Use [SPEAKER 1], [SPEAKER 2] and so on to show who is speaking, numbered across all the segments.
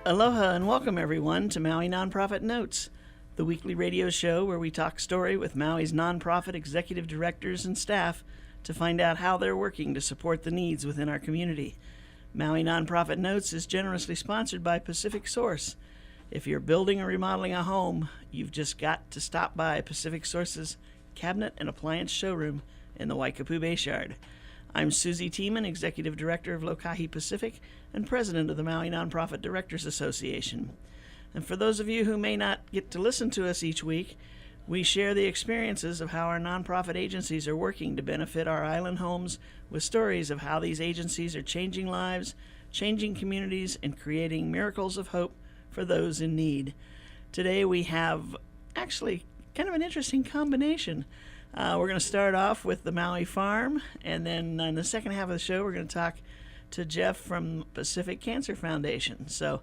[SPEAKER 1] Aloha and welcome everyone to Maui Nonprofit Notes, the weekly radio show where we talk story with Maui's nonprofit executive directors and staff to find out how they're working to support the needs within our community. Maui Nonprofit Notes is generously sponsored by Pacific Source. If you're building or remodeling a home, you've just got to stop by Pacific Source's Cabinet and Appliance Showroom in the Waikapu Bayshard. I'm Susie Tiemann, Executive Director of Lokahi Pacific and President of the Maui Nonprofit Directors Association. And for those of you who may not get to listen to us each week, we share the experiences of how our nonprofit agencies are working to benefit our island homes with stories of how these agencies are changing lives, changing communities, and creating miracles of hope for those in need. Today we have actually kind of an interesting combination. We're going to start off with the Maui Farm, and then in the second half of the show, we're going to talk to Jeff from Pacific Cancer Foundation. So,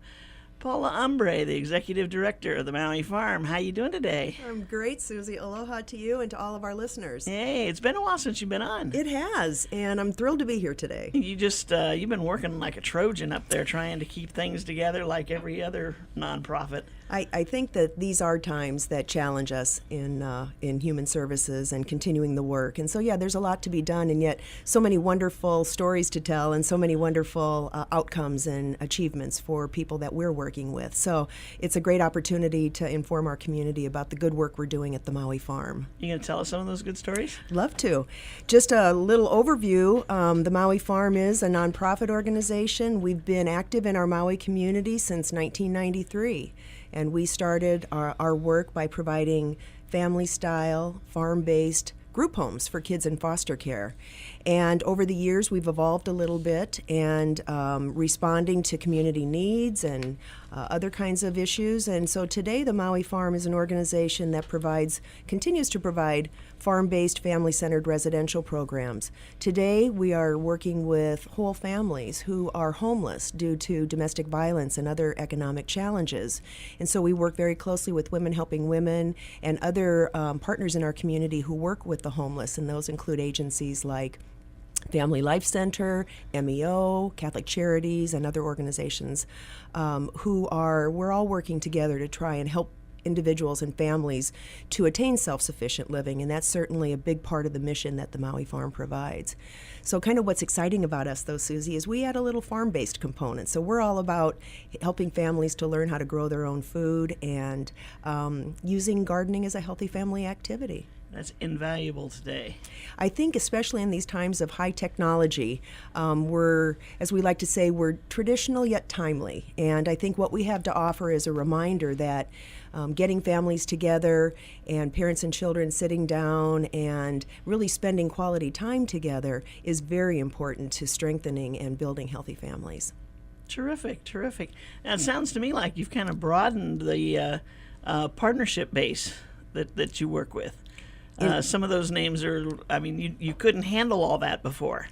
[SPEAKER 1] Paula Umbre, the Executive Director of the Maui Farm, how you doing today?
[SPEAKER 2] I'm great, Susie. Aloha to you and to all of our listeners.
[SPEAKER 1] Hey, it's been a while since you've been on.
[SPEAKER 2] It has, and I'm thrilled to be here today.
[SPEAKER 1] You've been working like a Trojan up there trying to keep things together like every other nonprofit.
[SPEAKER 2] I think that these are times that challenge us in human services and continuing the work. And so, yeah, there's a lot to be done, and yet so many wonderful stories to tell and so many wonderful outcomes and achievements for people that we're working with. So it's a great opportunity to inform our community about the good work we're doing at the Maui Farm.
[SPEAKER 1] You going to tell us some of those good stories?
[SPEAKER 2] Love to. Just a little overview. The Maui Farm is a nonprofit organization. We've been active in our Maui community since 1993. And we started our work by providing family-style, farm-based group homes for kids in foster care. And over the years, we've evolved a little bit and responding to community needs and other kinds of issues. And so today, the Maui Farm is an organization that continues to provide farm-based, family-centered residential programs. Today, we are working with whole families who are homeless due to domestic violence and other economic challenges. And so we work very closely with Women Helping Women and other partners in our community who work with the homeless, and those include agencies like Family Life Center, MEO, Catholic Charities, and other organizations we're all working together to try and help individuals and families to attain self-sufficient living, and that's certainly a big part of the mission that the Maui Farm provides. So kind of what's exciting about us, though, Susie, is we add a little farm-based component. So we're all about helping families to learn how to grow their own food and using gardening as a healthy family activity.
[SPEAKER 1] That's invaluable today.
[SPEAKER 2] I think especially in these times of high technology, we're, as we like to say, we're traditional yet timely. And I think what we have to offer is a reminder that getting families together and parents and children sitting down and really spending quality time together is very important to strengthening and building healthy families.
[SPEAKER 1] Terrific, terrific. Now, it sounds to me like you've kind of broadened the partnership base that you work with. Some of those names are, you couldn't handle all that before.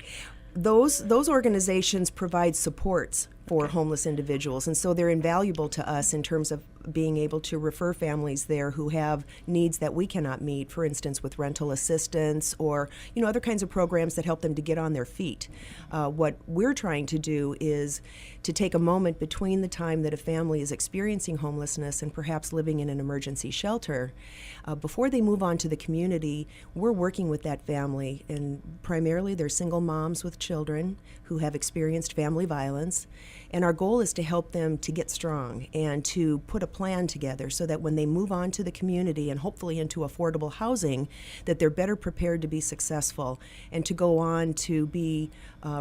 [SPEAKER 2] Those organizations provide supports for homeless individuals, and so they're invaluable to us in terms of being able to refer families there who have needs that we cannot meet, for instance, with rental assistance or other kinds of programs that help them to get on their feet. What we're trying to do is to take a moment between the time that a family is experiencing homelessness and perhaps living in an emergency shelter. Before they move on to the community, we're working with that family, and primarily they're single moms with children who have experienced family violence. And our goal is to help them to get strong and to put a plan together so that when they move on to the community and hopefully into affordable housing, that they're better prepared to be successful and to go on to be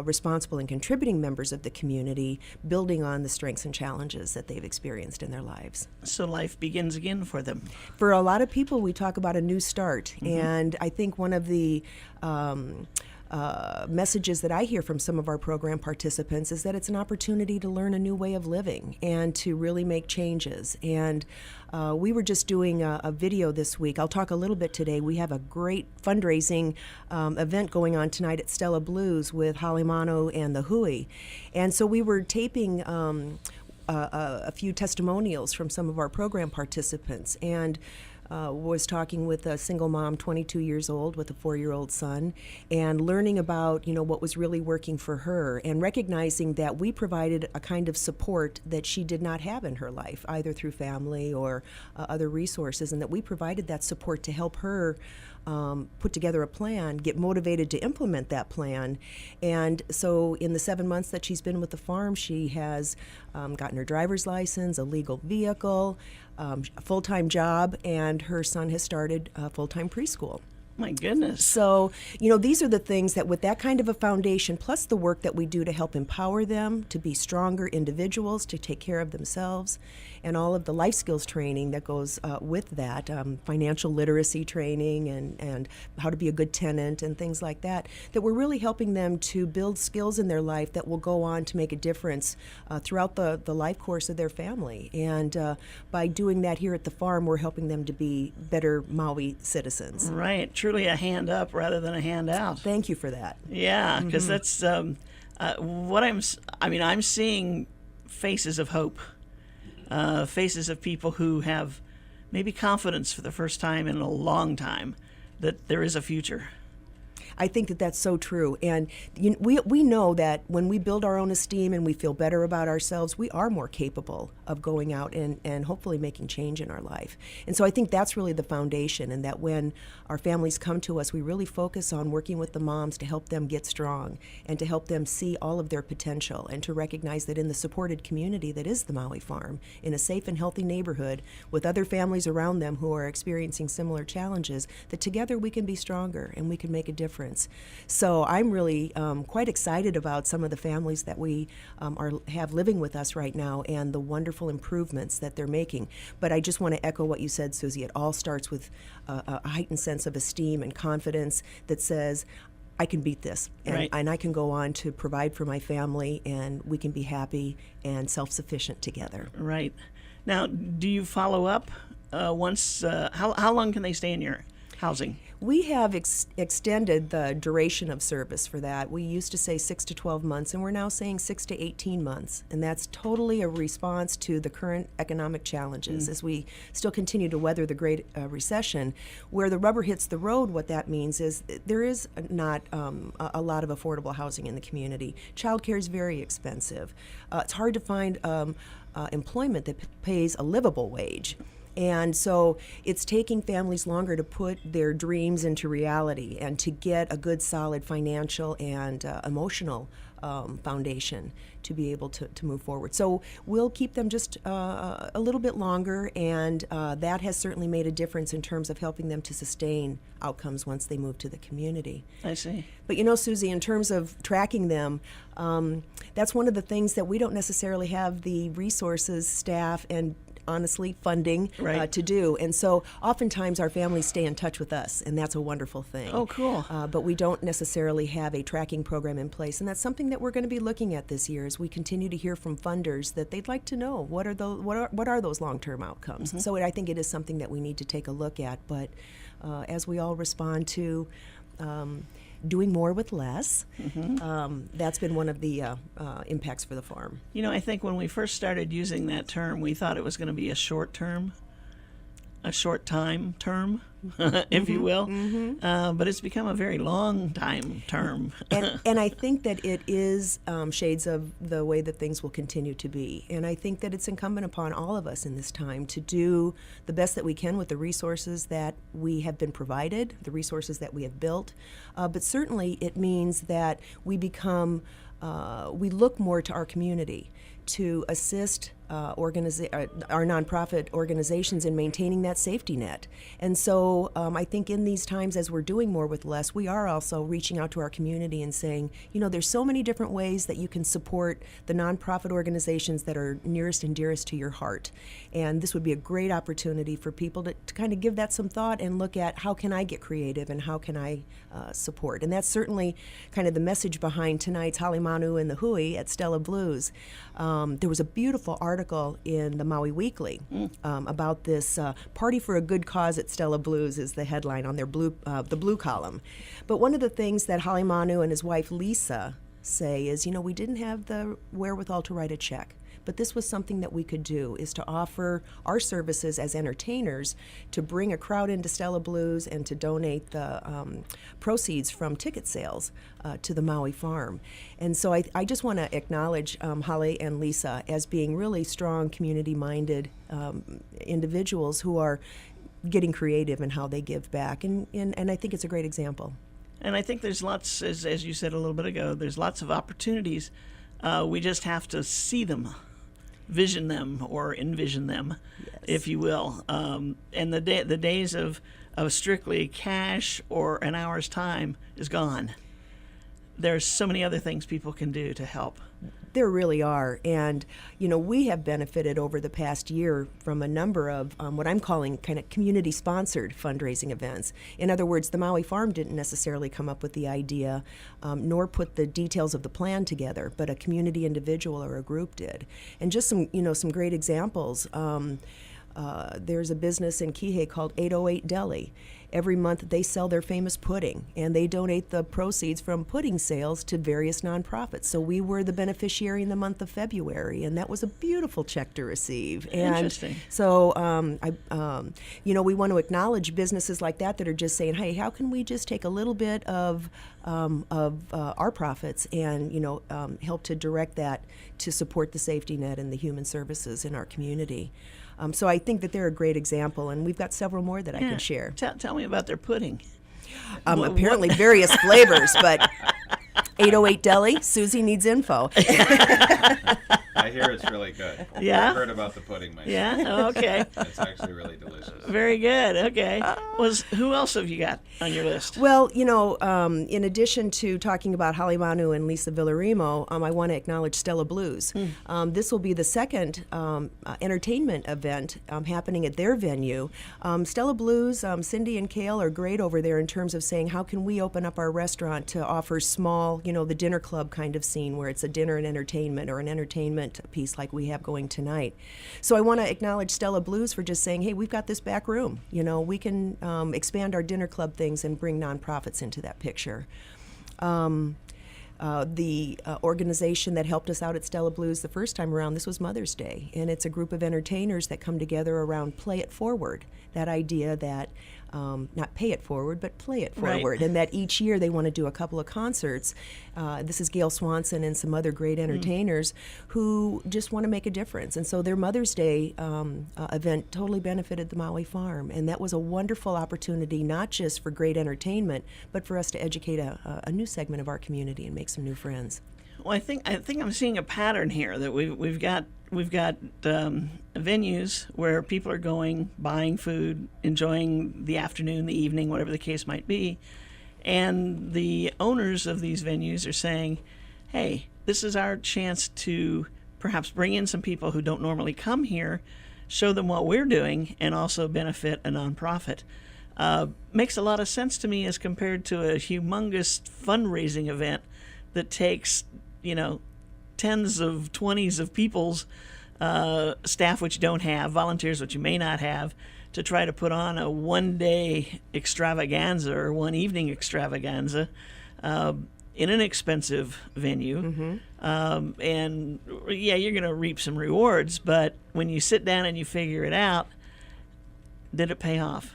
[SPEAKER 2] responsible and contributing members of the community, building on the strengths and challenges that they've experienced in their lives.
[SPEAKER 1] So life begins again for them.
[SPEAKER 2] For a lot of people, we talk about a new start. Mm-hmm. And I think one of the messages that I hear from some of our program participants is that it's an opportunity to learn a new way of living and to really make changes. And we were just doing a video this week. I'll talk a little bit today. We have a great fundraising event going on tonight at Stella Blues with Halimano and the Hui. And so we were taping a few testimonials from some of our program participants. And was talking with a single mom, 22 years old, with a 4-year-old son, and learning about, what was really working for her, and recognizing that we provided a kind of support that she did not have in her life, either through family or other resources, and that we provided that support to help her put together a plan, get motivated to implement that plan. And so in the 7 months that she's been with the farm, she has gotten her driver's license, a legal vehicle, a full-time job, and her son has started full-time preschool.
[SPEAKER 1] My goodness.
[SPEAKER 2] So, these are the things that with that kind of a foundation, plus the work that we do to help empower them to be stronger individuals, to take care of themselves, and all of the life skills training that goes with that, financial literacy training and how to be a good tenant and things like that, that we're really helping them to build skills in their life that will go on to make a difference throughout the life course of their family. And by doing that here at the farm, we're helping them to be better Maui citizens.
[SPEAKER 1] Right. Truly a hand up rather than a hand out.
[SPEAKER 2] Thank you for that.
[SPEAKER 1] Yeah, because that's what I'm seeing faces of hope, faces of people who have maybe confidence for the first time in a long time that there is a future.
[SPEAKER 2] I think that that's so true. And we know that when we build our own esteem and we feel better about ourselves, we are more capable of going out and hopefully making change in our life. And so I think that's really the foundation, and that when our families come to us, we really focus on working with the moms to help them get strong and to help them see all of their potential, and to recognize that in the supported community that is the Maui Farm, in a safe and healthy neighborhood with other families around them who are experiencing similar challenges, that together we can be stronger and we can make a difference. So I'm really quite excited about some of the families that we have living with us right now and the wonderful improvements that they're making. But I just want to echo what you said, Susie. It all starts with a heightened sense of esteem and confidence that says, I can beat this, and,
[SPEAKER 1] Right.
[SPEAKER 2] and I can go on to provide for my family, and we can be happy and self-sufficient together.
[SPEAKER 1] Right. Now, do you follow up once? How long can they stay in your housing?
[SPEAKER 2] We have extended the duration of service for that. We used to say 6 to 12 months, and we're now saying 6 to 18 months. And that's totally a response to the current economic challenges as we still continue to weather the Great Recession. Where the rubber hits the road, what that means is there is not a lot of affordable housing in the community. Childcare is very expensive. It's hard to find employment that pays a livable wage. And so it's taking families longer to put their dreams into reality and to get a good, solid financial and emotional foundation to be able to move forward. So we'll keep them just a little bit longer, and that has certainly made a difference in terms of helping them to sustain outcomes once they move to the community.
[SPEAKER 1] I see.
[SPEAKER 2] But Susie, in terms of tracking them, that's one of the things that we don't necessarily have the resources, staff, and honestly funding
[SPEAKER 1] Right.
[SPEAKER 2] to do. And so oftentimes our families stay in touch with us, and that's a wonderful thing.
[SPEAKER 1] Oh, cool.
[SPEAKER 2] But we don't necessarily have a tracking program in place, and that's something that we're going to be looking at this year as we continue to hear from funders that they'd like to know what are those long-term outcomes. So I think it is something that we need to take a look at. But as we all respond to doing more with less, that's been one of the impacts for the farm.
[SPEAKER 1] I think when we first started using that term, we thought it was going to be a short time term, if you will. But it's become a very long time term.
[SPEAKER 2] And I think that it is shades of the way that things will continue to be. And I think that it's incumbent upon all of us in this time to do the best that we can with the resources that we have been provided, the resources that we have built. But certainly it means that we we look more to our community to assist our nonprofit organizations in maintaining that safety net. And so I think in these times, as we're doing more with less, we are also reaching out to our community and saying, there's so many different ways that you can support the nonprofit organizations that are nearest and dearest to your heart. And this would be a great opportunity for people to kind of give that some thought and look at how can I get creative and how can I support. And that's certainly kind of the message behind tonight's Halimanu and the Hui at Stella Blues. There was a beautiful article in the Maui Weekly about this party for a good cause at Stella Blues is the headline on their the blue column. But one of the things that Halimanu and his wife Lisa say is, we didn't have the wherewithal to write a check, but this was something that we could do, is to offer our services as entertainers to bring a crowd into Stella Blues and to donate the proceeds from ticket sales to the Maui Farm. And so I just want to acknowledge Holly and Lisa as being really strong, community-minded individuals who are getting creative in how they give back. And I think it's a great example.
[SPEAKER 1] And I think there's lots, as you said a little bit ago, there's lots of opportunities. We just have to see them, vision them, or envision them, if you will. And the days of strictly cash or an hour's time is gone. There's so many other things people can do to help.
[SPEAKER 2] There really are. And, we have benefited over the past year from a number of what I'm calling kind of community-sponsored fundraising events. In other words, the Maui Farm didn't necessarily come up with the idea nor put the details of the plan together, but a community individual or a group did. And just some great examples. There's a business in Kihei called 808 Deli. Every month they sell their famous pudding, and they donate the proceeds from pudding sales to various nonprofits. So we were the beneficiary in the month of February, and that was a beautiful check to receive. And
[SPEAKER 1] Interesting.
[SPEAKER 2] so, we want to acknowledge businesses like that are just saying, hey, how can we just take a little bit of our profits and help to direct that to support the safety net and the human services in our community. So I think that they're a great example, and we've got several more that I can share.
[SPEAKER 1] Tell me about their pudding.
[SPEAKER 2] Apparently various flavors, but 808 Deli, Susie needs info.
[SPEAKER 3] I hear it's really good.
[SPEAKER 1] Yeah?
[SPEAKER 3] I've heard about the pudding myself.
[SPEAKER 1] Yeah? Oh, okay.
[SPEAKER 3] It's actually really delicious.
[SPEAKER 1] Very good. Okay. Who else have you got on your list?
[SPEAKER 2] Well, in addition to talking about Holly Manu and Lisa Villarimo, I want to acknowledge Stella Blues. This will be the second entertainment event happening at their venue. Stella Blues, Cindy and Kale are great over there in terms of saying, how can we open up our restaurant to offer small, the dinner club kind of scene where it's a dinner and entertainment or an entertainment piece like we have going tonight. So I want to acknowledge Stella Blues for just saying, hey, we've got this back room. We can expand our dinner club things and bring nonprofits into that picture. The organization that helped us out at Stella Blues the first time around, this was Mother's Day, and it's a group of entertainers that come together around Play It Forward, that idea that not pay it forward, but play it forward,
[SPEAKER 1] Right.
[SPEAKER 2] and that each year they want to do a couple of concerts. This is Gail Swanson and some other great entertainers who just want to make a difference, and so their Mother's Day event totally benefited the Maui Farm, and that was a wonderful opportunity, not just for great entertainment, but for us to educate a new segment of our community and make some new friends.
[SPEAKER 1] Well, I think I'm seeing a pattern here that we've got venues where people are going, buying food, enjoying the afternoon, the evening, whatever the case might be, and the owners of these venues are saying, hey, this is our chance to perhaps bring in some people who don't normally come here, show them what we're doing, and also benefit a nonprofit. Makes a lot of sense to me as compared to a humongous fundraising event that takes, tens of 20s of people's staff which you don't have, volunteers which you may not have, to try to put on a one-day extravaganza or one-evening extravaganza in an expensive venue. And, yeah, you're going to reap some rewards, but when you sit down and you figure it out, did it pay off?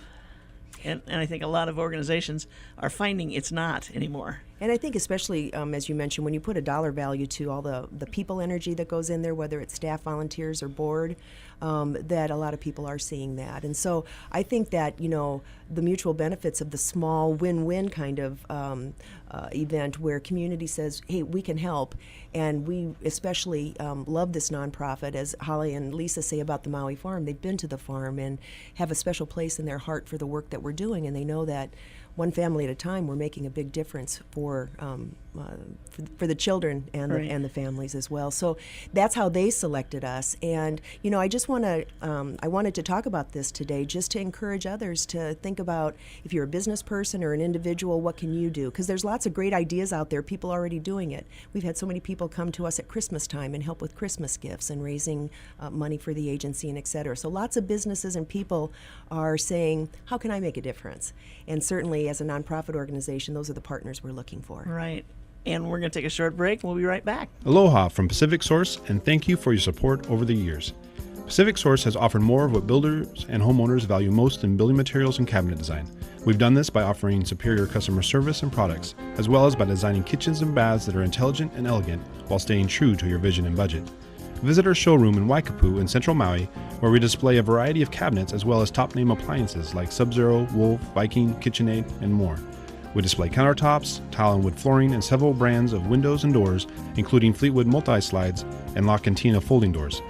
[SPEAKER 1] And I think a lot of organizations are finding it's not anymore.
[SPEAKER 2] And I think especially, as you mentioned, when you put a dollar value to all the people energy that goes in there, whether it's staff, volunteers, or board, that a lot of people are seeing that. And so I think that, the mutual benefits of the small win-win kind of event where community says, hey, we can help. And we especially love this nonprofit, as Holly and Lisa say about the Maui Farm. They've been to the farm and have a special place in their heart for the work that we're doing, and they know that one family at a time, we're making a big difference for the children and
[SPEAKER 1] Right.
[SPEAKER 2] and the families as well. So that's how they selected us. And I just want to I wanted to talk about this today, just to encourage others to think about, if you're a business person or an individual, what can you do? Because there's lots of great ideas out there. People are already doing it. We've had so many people come to us at Christmas time and help with Christmas gifts and raising money for the agency and et cetera. So lots of businesses and people are saying, how can I make a difference? And certainly as a nonprofit organization, those are the partners we're looking for.
[SPEAKER 1] Right. and we're going to take a short break. We'll be right back.
[SPEAKER 4] Aloha from Pacific Source, and thank you for your support over the years. Pacific Source has offered more of what builders and homeowners value most in building materials and cabinet design. We've done this by offering superior customer service and products, as well as by designing kitchens and baths that are intelligent and elegant while staying true to your vision and budget. Visit our showroom in Waikapu in Central Maui, where we display a variety of cabinets as well as top-name appliances like Sub-Zero, Wolf, Viking, KitchenAid, and more. We display countertops, tile and wood flooring, and several brands of windows and doors, including Fleetwood multi-slides and La Cantina folding doors.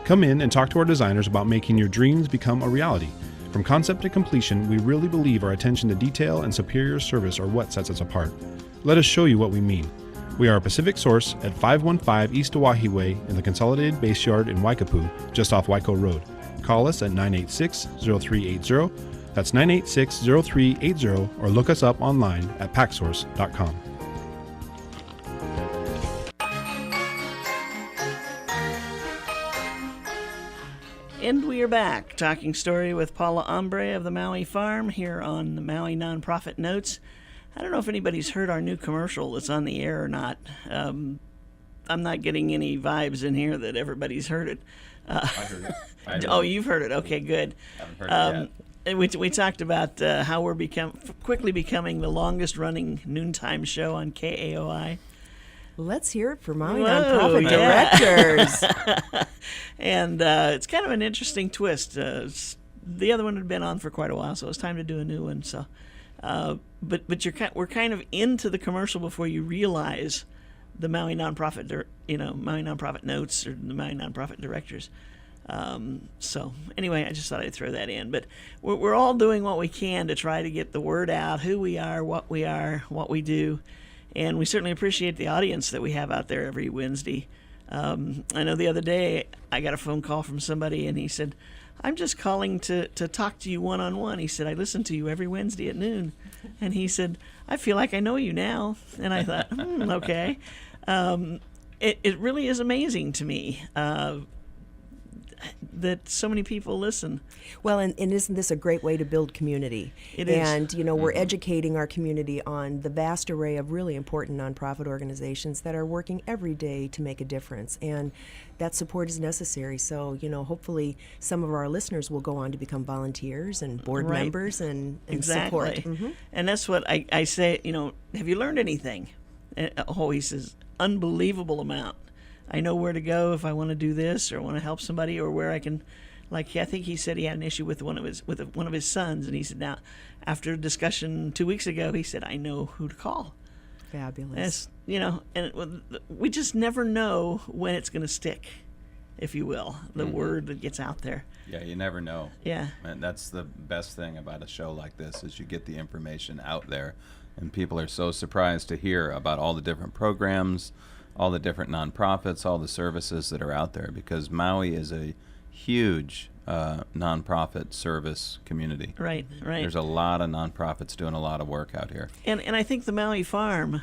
[SPEAKER 4] Come in and talk to our designers about making your dreams become a reality. From concept to completion, we really believe our attention to detail and superior service are what sets us apart. Let us show you what we mean. We are a Pacific Source at 515 East Oahe Way in the Consolidated Base Yard in Waikapu, just off Waiko Road. Call us at 986-0380. That's 986-0380, or look us up online at packsource.com.
[SPEAKER 1] And we are back, talking story with Paula Ombre of the Maui Farm here on the Maui Nonprofit Notes. I don't know if anybody's heard our new commercial that's on the air or not. I'm not getting any vibes in here that everybody's heard it.
[SPEAKER 3] I heard it. I heard
[SPEAKER 1] Oh,
[SPEAKER 3] it.
[SPEAKER 1] you've heard it. Okay, good.
[SPEAKER 3] I haven't heard it yet.
[SPEAKER 1] And we talked about how we're quickly becoming the longest-running noontime show on KAOI.
[SPEAKER 2] Let's hear it for Maui
[SPEAKER 1] Whoa,
[SPEAKER 2] Nonprofit
[SPEAKER 1] yeah.
[SPEAKER 2] Directors.
[SPEAKER 1] And it's kind of an interesting twist. The other one had been on for quite a while, so it's time to do a new one. So, but we're kind of into the commercial before you realize the Maui Nonprofit, Maui Nonprofit Notes or the Maui Nonprofit Directors. So anyway, I just thought I'd throw that in. But we're all doing what we can to try to get the word out, who we are, what we do. And we certainly appreciate the audience that we have out there every Wednesday. I know the other day I got a phone call from somebody, and he said, I'm just calling to talk to you one-on-one. He said, I listen to you every Wednesday at noon. And he said, I feel like I know you now. And I thought, okay. It really is amazing to me that so many people listen.
[SPEAKER 2] Well, and isn't this a great way to build community?
[SPEAKER 1] It is.
[SPEAKER 2] And, we're educating our community on the vast array of really important nonprofit organizations that are working every day to make a difference. And that support is necessary. So, hopefully some of our listeners will go on to become volunteers and board
[SPEAKER 1] Right.
[SPEAKER 2] members and
[SPEAKER 1] Exactly.
[SPEAKER 2] support. Mm-hmm.
[SPEAKER 1] And that's what I say, have you learned anything? He says, unbelievable amount. I know where to go if I want to do this or want to help somebody, or where I can, like I think he said he had an issue with one of his sons, and he said, now after a discussion 2 weeks ago, he said, I know who to call.
[SPEAKER 2] Fabulous.
[SPEAKER 1] And we just never know when it's going to stick, if you will, the word that gets out there.
[SPEAKER 3] Yeah, you never know.
[SPEAKER 1] Yeah.
[SPEAKER 3] And that's the best thing about a show like this, is you get the information out there, and people are so surprised to hear about all the different programs, all the different nonprofits, all the services that are out there, because Maui is a huge nonprofit service community.
[SPEAKER 1] Right.
[SPEAKER 3] There's a lot of nonprofits doing a lot of work out here.
[SPEAKER 1] And I think the Maui Farm,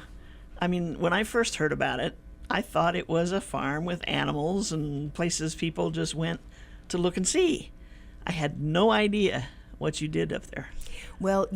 [SPEAKER 1] when I first heard about it, I thought it was a farm with animals and places people just went to look and see. I had no idea what you did up there.
[SPEAKER 2] Well,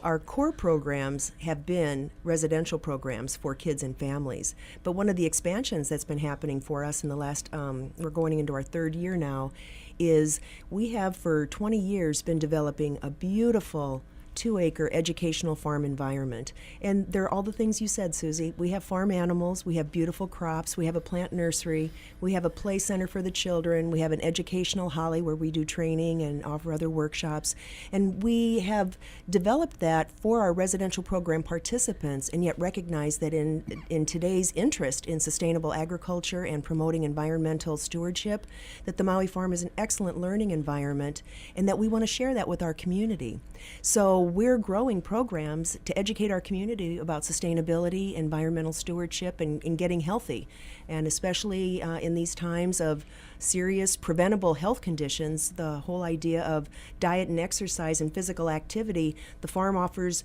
[SPEAKER 2] our core programs have been residential programs for kids and families. But one of the expansions that's been happening for us in the last, we're going into our third year now, is we have for 20 years been developing a beautiful 2-acre educational farm environment. And there are all the things you said, Susie. We have farm animals, we have beautiful crops, we have a plant nursery, we have a play center for the children, we have an educational holly where we do training and offer other workshops. And we have developed that for our residential program participants, and yet recognize that in today's interest in sustainable agriculture and promoting environmental stewardship, that the Maui Farm is an excellent learning environment, and that we want to share that with our community. So we're growing programs to educate our community about sustainability, environmental stewardship, and getting healthy. And especially in these times of serious preventable health conditions, the whole idea of diet and exercise and physical activity, the farm offers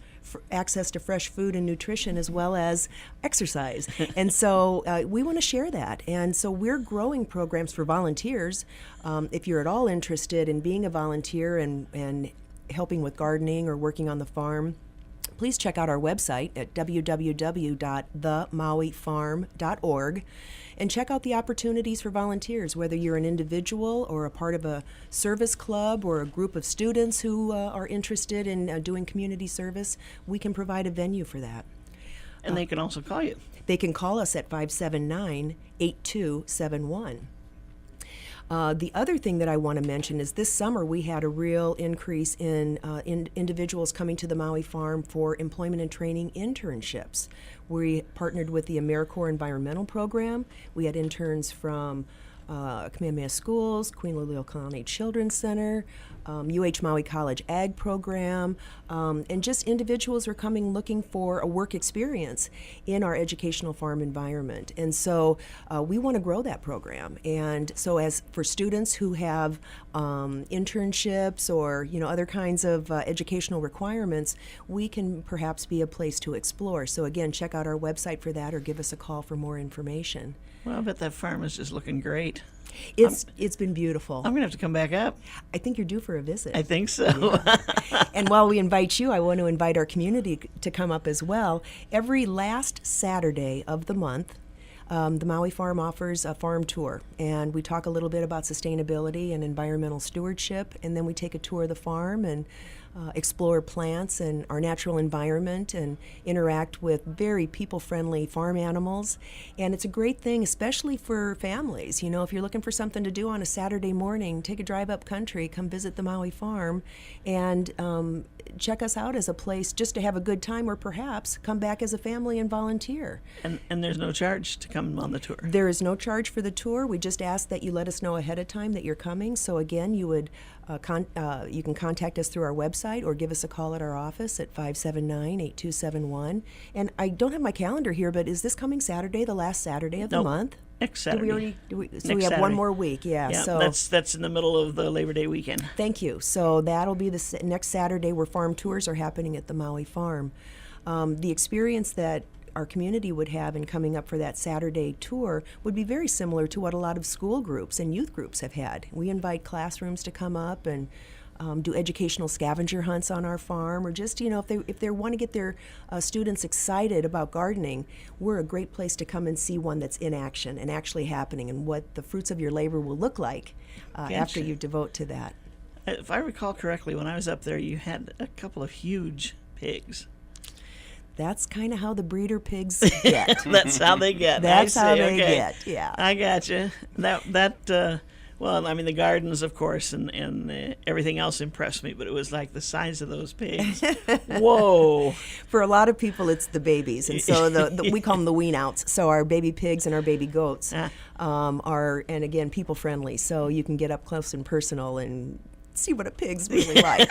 [SPEAKER 2] access to fresh food and nutrition as well as exercise. And so we want to share that. And so we're growing programs for volunteers. If you're at all interested in being a volunteer and helping with gardening or working on the farm, please check out our website at www.themauifarm.org and check out the opportunities for volunteers, whether you're an individual or a part of a service club or a group of students who are interested in doing community service. We can provide a venue for that.
[SPEAKER 1] And they can also call you.
[SPEAKER 2] They can call us at 579-8271. The other thing that I want to mention is this summer we had a real increase in individuals coming to the Maui Farm for employment and training internships. We partnered with the AmeriCorps Environmental Program. We had interns from Kamehameha Schools, Queen Liliuokalani Children's Center, UH Maui College Ag Program, and just individuals are coming looking for a work experience in our educational farm environment. And so we want to grow that program. And so as for students who have internships or other kinds of educational requirements, we can perhaps be a place to explore. So again, check out our website for that or give us a call for more information.
[SPEAKER 1] Well, I bet that farm is just looking great.
[SPEAKER 2] It's been beautiful.
[SPEAKER 1] I'm going to have to come back up.
[SPEAKER 2] I think you're due for a visit.
[SPEAKER 1] I think so.
[SPEAKER 2] And while we invite you, I want to invite our community to come up as well. Every last Saturday of the month, the Maui Farm offers a farm tour, and we talk a little bit about sustainability and environmental stewardship, and then we take a tour of the farm and explore plants and our natural environment and interact with very people-friendly farm animals. And it's a great thing, especially for families. If you're looking for something to do on a Saturday morning, take a drive up country, come visit the Maui Farm, and check us out as a place just to have a good time, or perhaps come back as a family and volunteer.
[SPEAKER 1] And there's no charge to come on the tour.
[SPEAKER 2] There is no charge for the tour. We just ask that you let us know ahead of time that you're coming. So again, you would you can contact us through our website or give us a call at our office at 579-8271. And I don't have my calendar here, but is this coming Saturday, the last Saturday of the
[SPEAKER 1] Nope.
[SPEAKER 2] month?
[SPEAKER 1] Next Saturday.
[SPEAKER 2] So
[SPEAKER 1] Next
[SPEAKER 2] we have
[SPEAKER 1] Saturday.
[SPEAKER 2] one more week, yeah.
[SPEAKER 1] Yeah,
[SPEAKER 2] So
[SPEAKER 1] that's in the middle of the Labor Day weekend.
[SPEAKER 2] thank you. So that'll be the next Saturday where farm tours are happening at the Maui Farm. The experience that our community would have in coming up for that Saturday tour would be very similar to what a lot of school groups and youth groups have had. We invite classrooms to come up and do educational scavenger hunts on our farm, or just if they want to get their students excited about gardening, we're a great place to come and see one that's in action and actually happening, and what the fruits of your labor will look like after
[SPEAKER 1] Gotcha.
[SPEAKER 2] you devote to that.
[SPEAKER 1] If I recall correctly, when I was up there, you had a couple of huge pigs.
[SPEAKER 2] That's kind of how the breeder pigs get.
[SPEAKER 1] That's how they get.
[SPEAKER 2] That's
[SPEAKER 1] I
[SPEAKER 2] how
[SPEAKER 1] see.
[SPEAKER 2] they
[SPEAKER 1] Okay.
[SPEAKER 2] get, yeah.
[SPEAKER 1] I gotcha. Well, I mean, the gardens, of course, and everything else impressed me, but it was like the size of those pigs. Whoa.
[SPEAKER 2] For a lot of people, it's the babies, and so we call them the wean outs. So our baby pigs and our baby goats are, and again, people friendly. So you can get up close and personal and see what a pig's really like.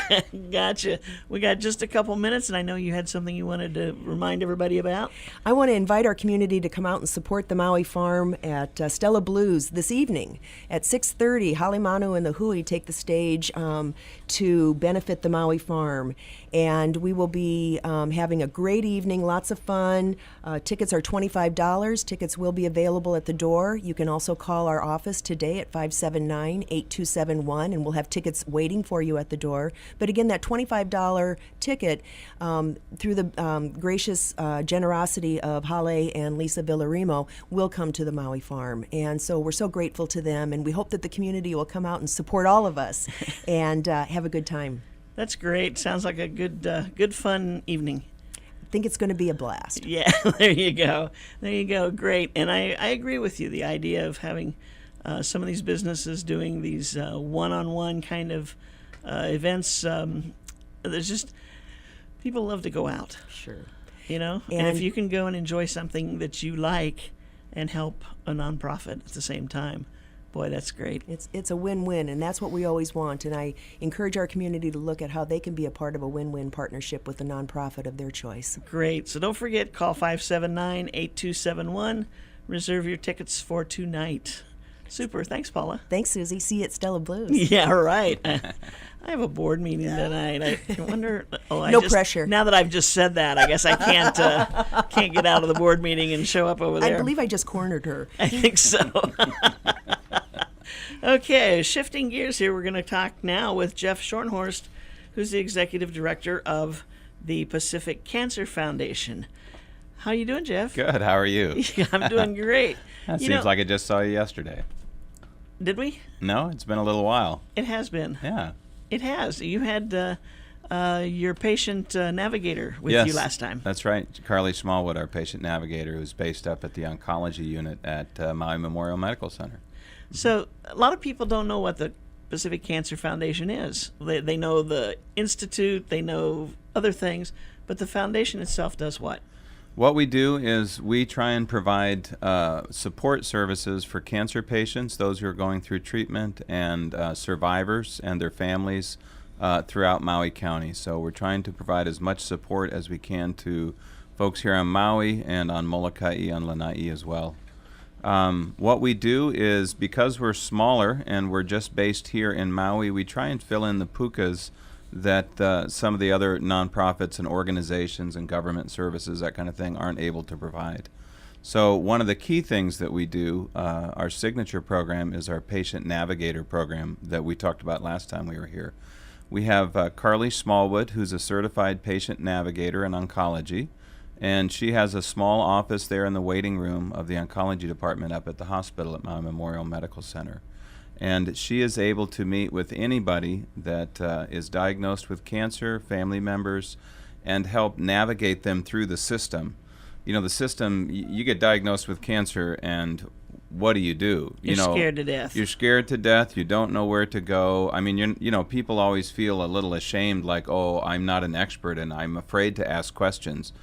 [SPEAKER 1] Gotcha. We got just a couple minutes, and I know you had something you wanted to remind everybody about.
[SPEAKER 2] I want to invite our community to come out and support the Maui Farm at Stella Blues this evening at 6:30. Halimanu and the Hui take the stage to benefit the Maui Farm, and we will be having a great evening, lots of fun. Tickets are $25. Tickets will be available at the door. You can also call our office today at 579-8271, and we'll have tickets waiting for you at the door. But again, that $25 ticket, through the gracious generosity of Hale and Lisa Villarimo, will come to the Maui Farm. And so we're so grateful to them, and we hope that the community will come out and support all of us and have a good time.
[SPEAKER 1] That's great. Sounds like a good fun evening.
[SPEAKER 2] I think it's going to be a blast.
[SPEAKER 1] Yeah, there you go. There you go. Great. And I agree with you. The idea of having some of these businesses doing these one-on-one kind of events, there's just, people love to go out,
[SPEAKER 2] Sure.
[SPEAKER 1] And if you can go and enjoy something that you like and help a nonprofit at the same time, boy, that's great.
[SPEAKER 2] It's a win-win, and that's what we always want. And I encourage our community to look at how they can be a part of a win-win partnership with a nonprofit of their choice.
[SPEAKER 1] Great. So don't forget, call 579-8271. Reserve your tickets for tonight. Super. Thanks, Paula.
[SPEAKER 2] Thanks, Susie. See you at Stella Blues.
[SPEAKER 1] Yeah, right. I have a board meeting tonight. I wonder.
[SPEAKER 2] No pressure.
[SPEAKER 1] Now that I've just said that, I guess I can't get out of the board meeting and show up over there.
[SPEAKER 2] I believe I just cornered her.
[SPEAKER 1] I think so. Okay, shifting gears here, we're going to talk now with Jeff Schornhorst, who's the executive director of the Pacific Cancer Foundation. How you doing, Jeff?
[SPEAKER 3] Good. How are you?
[SPEAKER 1] I'm doing great.
[SPEAKER 3] That
[SPEAKER 1] You
[SPEAKER 3] seems
[SPEAKER 1] know-
[SPEAKER 3] like I just saw you yesterday.
[SPEAKER 1] Did we?
[SPEAKER 3] No, it's been a little while.
[SPEAKER 1] It has been.
[SPEAKER 3] Yeah.
[SPEAKER 1] It has. You had your patient navigator with
[SPEAKER 3] Yes,
[SPEAKER 1] you last time.
[SPEAKER 3] That's right. Carly Smallwood, our patient navigator, who's based up at the oncology unit at Maui Memorial Medical Center.
[SPEAKER 1] So a lot of people don't know what the Pacific Cancer Foundation is. They know the institute, they know other things, but the foundation itself does what?
[SPEAKER 3] What we do is we try and provide support services for cancer patients, those who are going through treatment, and survivors and their families throughout Maui County. So we're trying to provide as much support as we can to folks here on Maui and on Molokai on Lanai as well. What we do is, because we're smaller and we're just based here in Maui, we try and fill in the pukas that some of the other nonprofits and organizations and government services, that kind of thing, aren't able to provide. So one of the key things that we do, our signature program, is our patient navigator program that we talked about last time we were here. We have Carly Smallwood, who's a certified patient navigator in oncology, and she has a small office there in the waiting room of the oncology department up at the hospital at Maui Memorial Medical Center. And she is able to meet with anybody that is diagnosed with cancer, family members, and help navigate them through the system. You know, the system, you get diagnosed with cancer, and what do?
[SPEAKER 1] You're
[SPEAKER 3] know,
[SPEAKER 1] scared to death.
[SPEAKER 3] You're scared to death. You don't know where to go. I mean, people always feel a little ashamed, like, oh, I'm not an expert and I'm afraid to ask questions.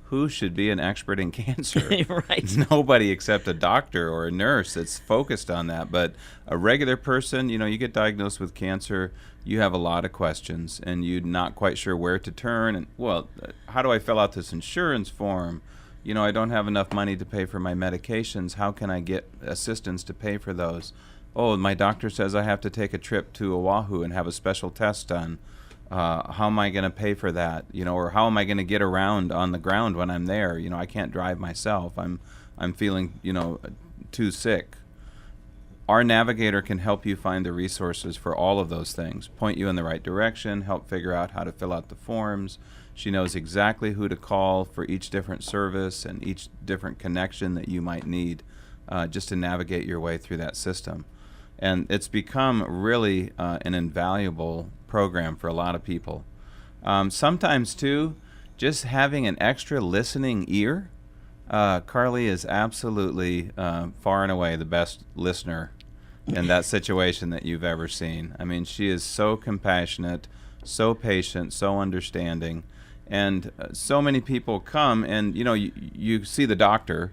[SPEAKER 3] Who should be an expert in cancer?
[SPEAKER 1] Right.
[SPEAKER 3] Nobody except a doctor or a nurse that's focused on that. But a regular person, you get diagnosed with cancer, you have a lot of questions, and you're not quite sure where to turn. And, how do I fill out this insurance form? I don't have enough money to pay for my medications. How can I get assistance to pay for those? Oh, my doctor says I have to take a trip to Oahu and have a special test done. How am I going to pay for that? Or how am I going to get around on the ground when I'm there? I can't drive myself. I'm feeling, too sick. Our navigator can help you find the resources for all of those things, point you in the right direction, help figure out how to fill out the forms. She knows exactly who to call for each different service and each different connection that you might need just to navigate your way through that system. And it's become really an invaluable program for a lot of people. Sometimes, too, just having an extra listening ear. Carly is absolutely far and away the best listener in that situation that you've ever seen. I mean, she is so compassionate, so patient, so understanding. And so many people come and, you see the doctor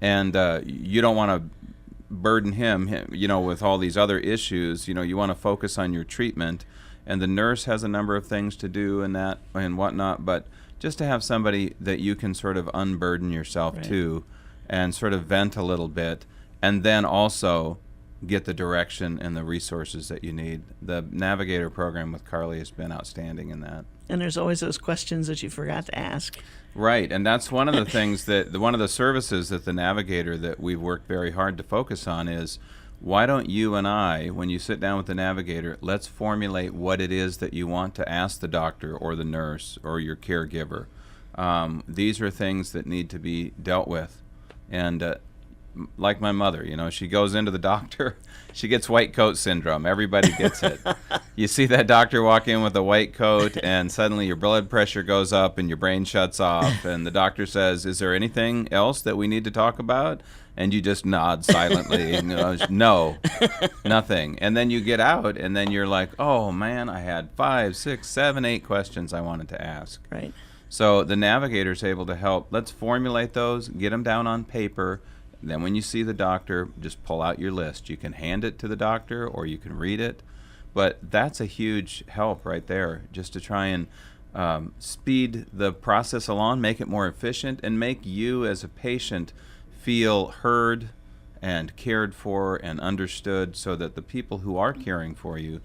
[SPEAKER 3] and you don't want to burden him, with all these other issues. You want to focus on your treatment. And the nurse has a number of things to do and that and whatnot, but just to have somebody that you can sort of unburden yourself
[SPEAKER 1] Right.
[SPEAKER 3] to and sort of vent a little bit, and then also get the direction and the resources that you need. The Navigator program with Carly has been outstanding in that.
[SPEAKER 1] And there's always those questions that you forgot to ask.
[SPEAKER 3] Right, and that's one of the things one of the services that the Navigator that we've worked very hard to focus on is, why don't you and I, when you sit down with the navigator, let's formulate what it is that you want to ask the doctor or the nurse or your caregiver. These are things that need to be dealt with. And like my mother, she goes into the doctor, she gets white coat syndrome. Everybody gets it. You see that doctor walk in with a white coat and suddenly your blood pressure goes up and your brain shuts off. And the doctor says, is there anything else that we need to talk about? And you just nod silently. No, nothing. And then you get out, and then you're like, oh, man, I had 5, 6, 7, 8 questions I wanted to ask.
[SPEAKER 1] Right.
[SPEAKER 3] So the navigator's able to help. Let's formulate those, get them down on paper. Then when you see the doctor, just pull out your list. You can hand it to the doctor, or you can read it. But that's a huge help right there, just to try and speed the process along, make it more efficient, and make you as a patient feel heard and cared for and understood, so that the people who are caring for you,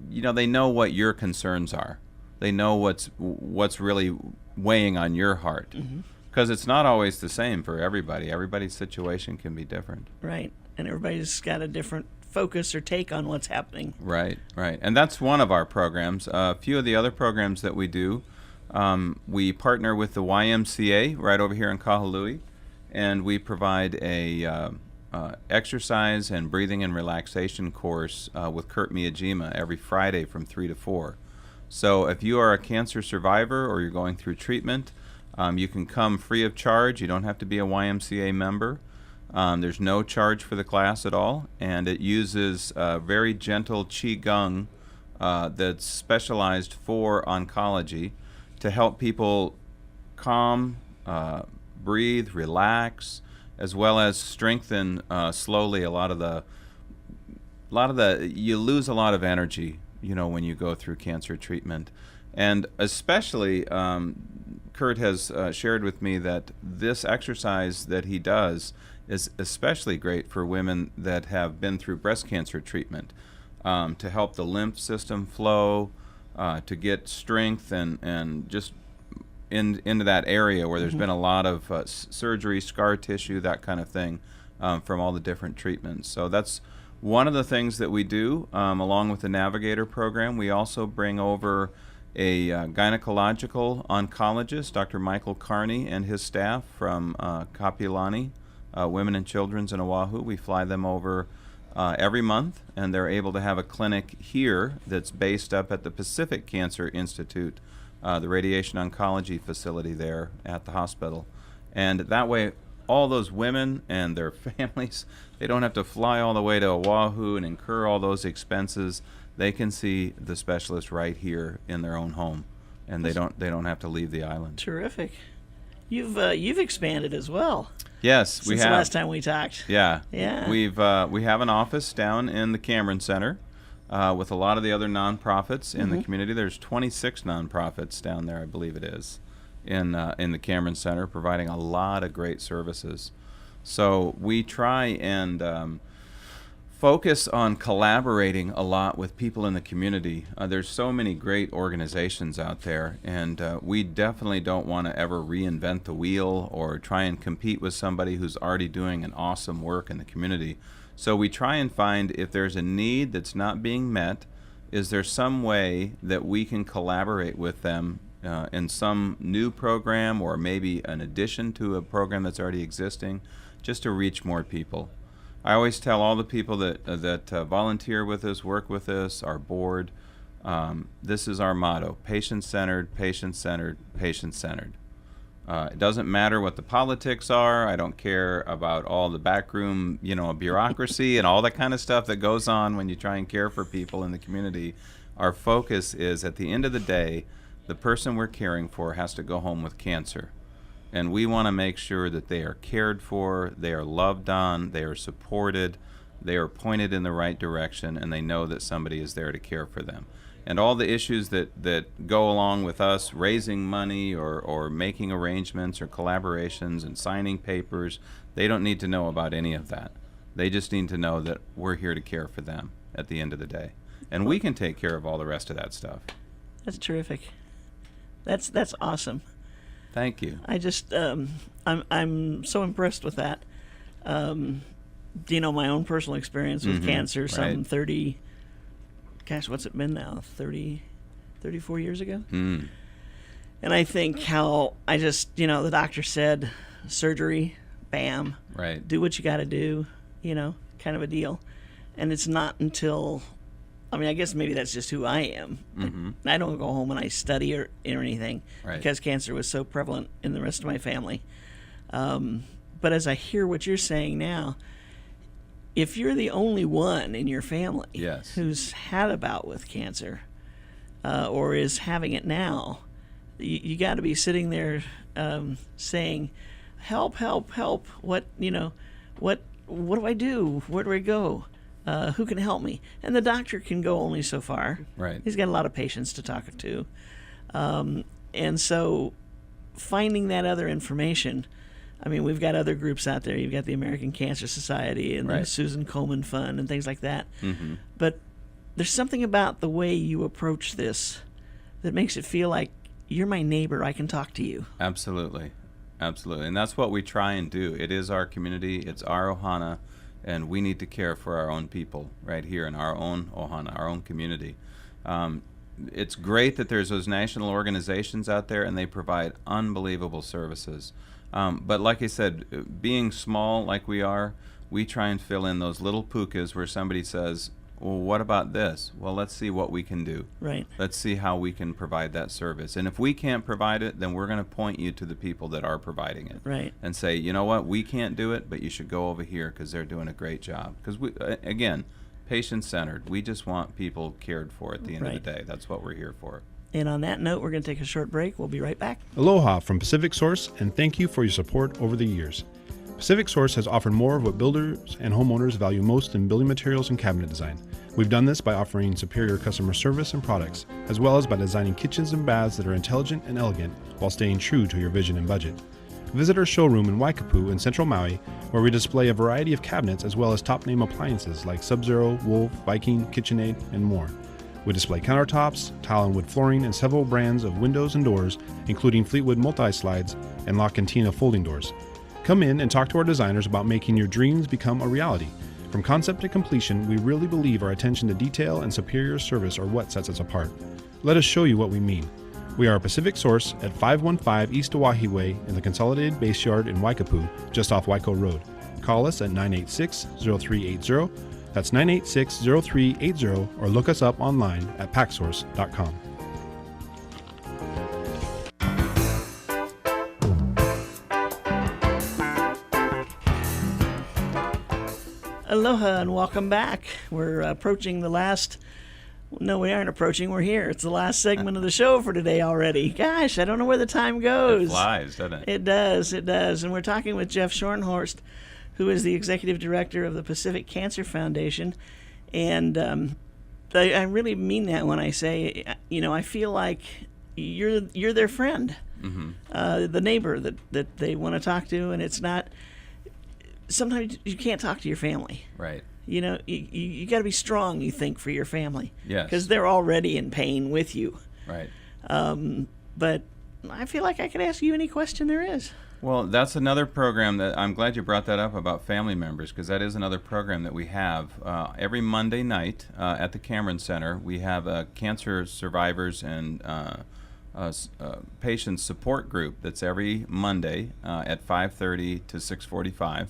[SPEAKER 3] they know what your concerns are. They know what's really weighing on your heart. Because it's not always the same for everybody. Everybody's situation can be different.
[SPEAKER 1] Right. And everybody's got a different focus or take on what's happening.
[SPEAKER 3] Right. And that's one of our programs. A few of the other programs that we do, We partner with the YMCA right over here in Kahului, and we provide a exercise and breathing and relaxation course with Kurt Miyajima every Friday from 3 to 4. So if you are a cancer survivor or you're going through treatment, you can come free of charge. You don't have to be a YMCA member. There's no charge for the class at all, and it uses very gentle Qigong that's specialized for oncology to help people calm, breathe, relax, as well as strengthen slowly a lot of the you lose a lot of energy, when you go through cancer treatment. And especially Kurt has shared with me that this exercise that he does is especially great for women that have been through breast cancer treatment, to help the lymph system flow, to get strength and just into that area where there's been a lot of surgery, scar tissue, that kind of thing, from all the different treatments. So that's one of the things that we do, along with the Navigator program. We also bring over a gynecological oncologist, Dr. Michael Carney, and his staff from Kapiolani Women and Children's in Oahu. We fly them over every month, and they're able to have a clinic here that's based up at the Pacific Cancer Institute, the radiation oncology facility there at the hospital. And that way, all those women and their families, they don't have to fly all the way to Oahu and incur all those expenses. They can see the specialist right here in their own home, and they don't have to leave the island.
[SPEAKER 1] Terrific. You've expanded as well.
[SPEAKER 3] Yes, we
[SPEAKER 1] Since
[SPEAKER 3] have.
[SPEAKER 1] the last time we talked.
[SPEAKER 3] Yeah.
[SPEAKER 1] Yeah.
[SPEAKER 3] We have an office down in the Cameron Center with a lot of the other nonprofits in the community. There's 26 nonprofits down there, I believe it is, in the Cameron Center, providing a lot of great services. So we try and focus on collaborating a lot with people in the community. There's so many great organizations out there, and we definitely don't want to ever reinvent the wheel or try and compete with somebody who's already doing an awesome work in the community. So we try and find, if there's a need that's not being met, is there some way that we can collaborate with them in some new program, or maybe an addition to a program that's already existing, just to reach more people. I always tell all the people that volunteer with us, work with us, our board, this is our motto: patient-centered, patient-centered, patient-centered. It doesn't matter what the politics are. I don't care about all the backroom, bureaucracy and all that kind of stuff that goes on when you try and care for people in the community. Our focus is, at the end of the day, the person we're caring for has to go home with cancer. And we want to make sure that they are cared for, they are loved on, they are supported, they are pointed in the right direction, and they know that somebody is there to care for them. And all the issues that go along with us raising money or making arrangements or collaborations and signing papers, they don't need to know about any of that. They just need to know that we're here to care for them at the end of the day. And we can take care of all the rest of that stuff.
[SPEAKER 1] That's terrific. That's awesome.
[SPEAKER 3] Thank you.
[SPEAKER 1] I just I'm so impressed with that. My own personal experience with cancer, some
[SPEAKER 3] right.
[SPEAKER 1] 30, gosh, what's it been now? 34 years ago?
[SPEAKER 3] Mm.
[SPEAKER 1] And I think how I just, the doctor said, surgery, bam,
[SPEAKER 3] Right.
[SPEAKER 1] do what you got to do, kind of a deal. And it's not until, I guess maybe that's just who I am.
[SPEAKER 3] Mm-hmm.
[SPEAKER 1] I don't go home and I study or anything,
[SPEAKER 3] Right.
[SPEAKER 1] because cancer was so prevalent in the rest of my family. But as I hear what you're saying now, if you're the only one in your family
[SPEAKER 3] Yes.
[SPEAKER 1] who's had a bout with cancer or is having it now, you got to be sitting there saying, help, help, help. What do I do? Where do I go? Who can help me? And the doctor can go only so far.
[SPEAKER 3] Right.
[SPEAKER 1] He's got a lot of patients to talk to. And so finding that other information, we've got other groups out there. You've got the American Cancer Society and the
[SPEAKER 3] Right.
[SPEAKER 1] Susan Komen Fund and things like that.
[SPEAKER 3] Mm-hmm.
[SPEAKER 1] But there's something about the way you approach this that makes it feel like you're my neighbor. I can talk to you.
[SPEAKER 3] Absolutely. Absolutely. And that's what we try and do. It is our community. It's our ohana. And we need to care for our own people right here in our own ohana, our own community. it's great that there's those national organizations out there and they provide unbelievable services. But like I said, being small like we are, we try and fill in those little pukas where somebody says, well, what about this? Well, let's see what we can do.
[SPEAKER 1] Right.
[SPEAKER 3] Let's see how we can provide that service. And if we can't provide it, then we're going to point you to the people that are providing it.
[SPEAKER 1] Right.
[SPEAKER 3] And say, you know what, we can't do it, but you should go over here because they're doing a great job. Because, again, patient-centered. We just want people cared for at the end of the day. That's what we're here for.
[SPEAKER 1] And on that note, we're going to take a short break. We'll be right back.
[SPEAKER 4] Aloha from Pacific Source, and thank you for your support over the years. Pacific Source has offered more of what builders and homeowners value most in building materials and cabinet design. We've done this by offering superior customer service and products, as well as by designing kitchens and baths that are intelligent and elegant while staying true to your vision and budget. Visit our showroom in Waikapu in Central Maui, where we display a variety of cabinets as well as top-name appliances like Sub-Zero, Wolf, Viking, KitchenAid, and more. We display countertops, tile and wood flooring, and several brands of windows and doors, including Fleetwood multi-slides and La Cantina folding doors. Come in and talk to our designers about making your dreams become a reality. From concept to completion, we really believe our attention to detail and superior service are what sets us apart. Let us show you what we mean. We are a Pacific Source at 515 East Oahe Way in the Consolidated Base Yard in Waikapu, just off Waiko Road. Call us at 986-0380. That's 986-0380, or look us up online at packsource.com.
[SPEAKER 1] Aloha and welcome back. We're approaching the last... No, we aren't approaching. We're here. It's the last segment of the show for today already. Gosh, I don't know where the time goes.
[SPEAKER 3] It flies, doesn't it?
[SPEAKER 1] It does. It does. And we're talking with Jeff Schornhorst, who is the executive director of the Pacific Cancer Foundation. And I really mean that when I say, I feel like you're their friend, the neighbor that they want to talk to. And it's not... Sometimes you can't talk to your family.
[SPEAKER 3] Right.
[SPEAKER 1] You got to be strong, you think, for your family.
[SPEAKER 3] Yes.
[SPEAKER 1] Because they're already in pain with you.
[SPEAKER 3] Right.
[SPEAKER 1] But I feel like I could ask you any question there is.
[SPEAKER 3] Well, that's another program that I'm glad you brought that up about family members, because that is another program that we have. Every Monday night at the Cameron Center, we have a cancer survivors and patient support group that's every Monday at 5:30 to 6:45.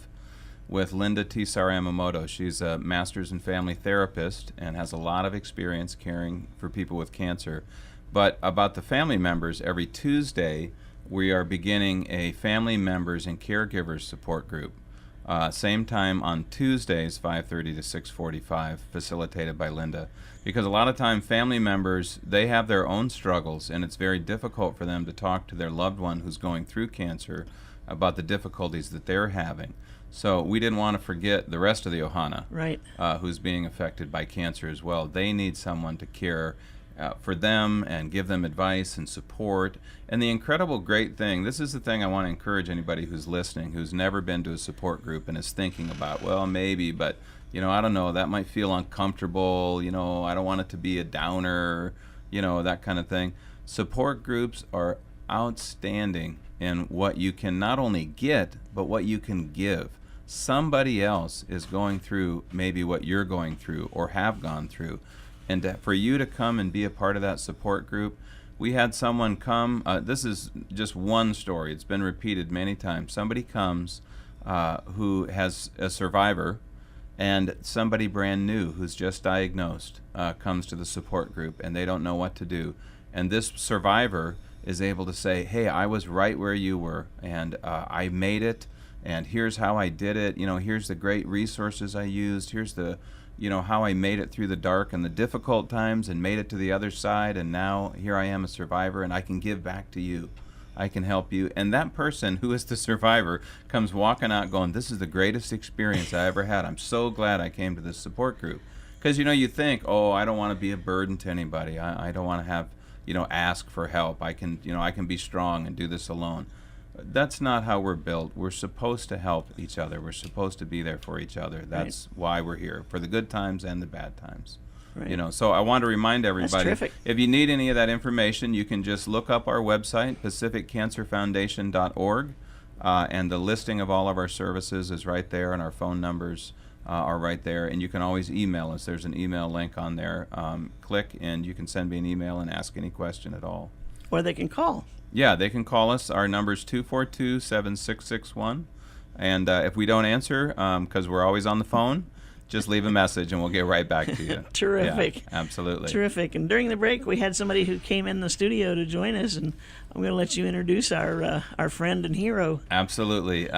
[SPEAKER 3] with Linda T. Yamamoto. She's a master's in family therapist and has a lot of experience caring for people with cancer. But about the family members, every Tuesday we are beginning a family members and caregivers support group. Same time on Tuesdays, 5:30 to 6:45, facilitated by Linda. Because a lot of time family members, they have their own struggles, and it's very difficult for them to talk to their loved one who's going through cancer about the difficulties that they're having. So we didn't want to forget the rest of the Ohana,
[SPEAKER 1] Right.
[SPEAKER 3] Who's being affected by cancer as well. They need someone to care for them and give them advice and support. And the incredible great thing, this is the thing I want to encourage anybody who's listening, who's never been to a support group and is thinking about, well, maybe, but, I don't know, that might feel uncomfortable, I don't want it to be a downer, that kind of thing. Support groups are outstanding in what you can not only get, but what you can give. Somebody else is going through maybe what you're going through or have gone through. And for you to come and be a part of that support group, we had someone come, this is just one story, it's been repeated many times. Somebody comes who has a survivor, and somebody brand new who's just diagnosed comes to the support group, and they don't know what to do. And this survivor is able to say, hey, I was right where you were, and I made it, and here's how I did it. Here's the great resources I used. Here's the how I made it through the dark and the difficult times and made it to the other side, and now here I am a survivor, and I can give back to you. I can help you. And that person who is the survivor comes walking out going, this is the greatest experience I ever had. I'm so glad I came to this support group. Because, you think, oh, I don't want to be a burden to anybody. I don't want to have, ask for help. I can be strong and do this alone. That's not how we're built. We're supposed to help each other. We're supposed to be there for each other. That's why we're here, for the good times and the bad times.
[SPEAKER 1] Right.
[SPEAKER 3] So I want to remind everybody,
[SPEAKER 1] terrific.
[SPEAKER 3] if you need any of that information, you can just look up our website, pacificcancerfoundation.org, and the listing of all of our services is right there, and our phone numbers are right there, and you can always email us. There's an email link on there. Click, and you can send me an email and ask any question at all.
[SPEAKER 1] Or they can call.
[SPEAKER 3] Yeah, they can call us. Our number's 242-7661. And if we don't answer, because we're always on the phone, just leave a message and we'll get right back to you.
[SPEAKER 1] Terrific.
[SPEAKER 3] Yeah, absolutely.
[SPEAKER 1] Terrific. And during the break, we had somebody who came in the studio to join us, and I'm going to let you introduce our friend and hero.
[SPEAKER 3] Absolutely.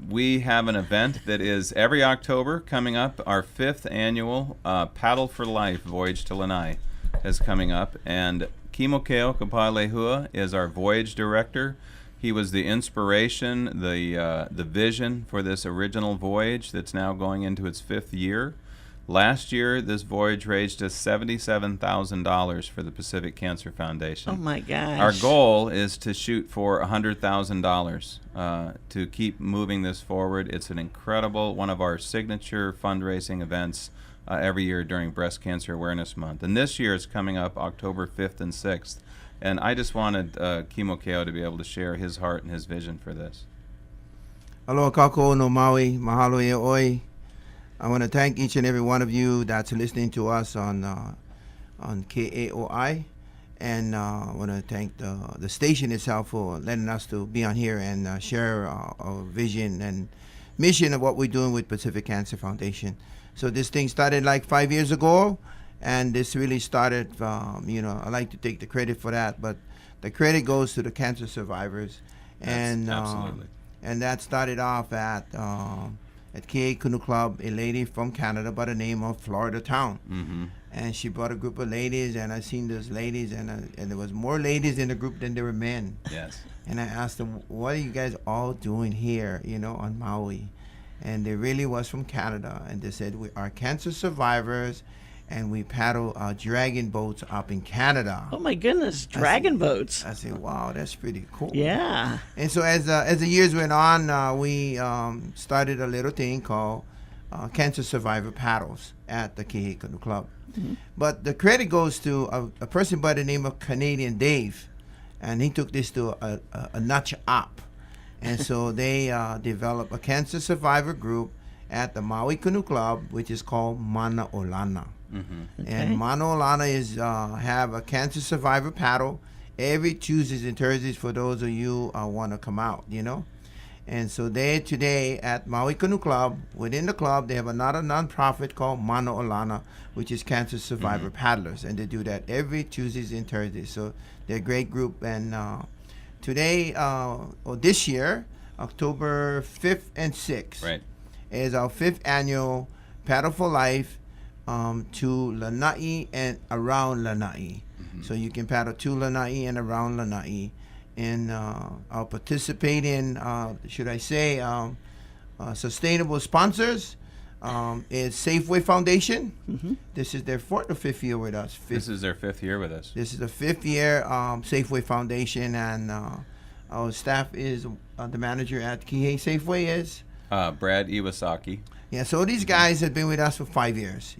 [SPEAKER 3] We have an event that is every October coming up. Our 5th annual Paddle for Life Voyage to Lanai is coming up. And Kimokeo Kapalehua is our voyage director. He was the inspiration, the vision for this original voyage that's now going into its 5th year. Last year, this voyage raised us $77,000 for the Pacific Cancer Foundation.
[SPEAKER 1] Oh my gosh.
[SPEAKER 3] Our goal is to shoot for $100,000 to keep moving this forward. It's an incredible, one of our signature fundraising events every year during Breast Cancer Awareness Month. And this year is coming up October 5th and 6th. And I just wanted Kimokeo to be able to share his heart and his vision for this.
[SPEAKER 5] Aloha kako no Maui, mahalo e oi. I want to thank each and every one of you that's listening to us on KAOI, and I want to thank the station itself for letting us to be on here and share our vision and mission of what we're doing with Pacific Cancer Foundation. So this thing started like 5 years ago, and this really started, I like to take the credit for that, but the credit goes to the cancer survivors. And
[SPEAKER 3] absolutely.
[SPEAKER 5] And that started off at Kihei Canoe Club, a lady from Canada by the name of Florida Town.
[SPEAKER 3] Mm-hmm.
[SPEAKER 5] And she brought a group of ladies, and I seen those ladies, and there was more ladies in the group than there were men.
[SPEAKER 3] Yes.
[SPEAKER 5] And I asked them, what are you guys all doing here, on Maui? And they really was from Canada, and they said, we are cancer survivors, and we paddle dragon boats up in Canada.
[SPEAKER 1] Oh my goodness, dragon boats.
[SPEAKER 5] I said, wow, that's pretty cool.
[SPEAKER 1] Yeah.
[SPEAKER 5] And so as the years went on, we started a little thing called Cancer Survivor Paddles at the Kihei Canoe Club. Mm-hmm. But the credit goes to a person by the name of Canadian Dave, and he took this to a notch up. And so they developed a cancer survivor group at the Maui Canoe Club, which is called Mana Olana.
[SPEAKER 3] Mm-hmm.
[SPEAKER 1] Okay.
[SPEAKER 5] And Mana Olana is have a cancer survivor paddle every Tuesdays and Thursdays for those of you want to come out, And so they today at Maui Canoe Club, within the club, they have another nonprofit called Mana Olana, which is Cancer Survivor Paddlers, and they do that every Tuesdays and Thursdays. So they're a great group. And today, or this year, October 5th and 6th,
[SPEAKER 3] Right.
[SPEAKER 5] is our 5th annual Paddle for Life to Lanai and around Lanai.
[SPEAKER 3] Mm-hmm.
[SPEAKER 5] So you can paddle to Lanai and around Lanai. And I'll participate in, sustainable sponsors is Safeway Foundation.
[SPEAKER 1] Mm-hmm.
[SPEAKER 5] This is their 4th or 5th year with us.
[SPEAKER 3] This is their 5th year with us.
[SPEAKER 5] This is the 5th year Safeway Foundation, and our staff is the manager at Kihei Safeway is
[SPEAKER 3] Brad Iwasaki.
[SPEAKER 5] Yeah, so these guys have been with us for 5 years,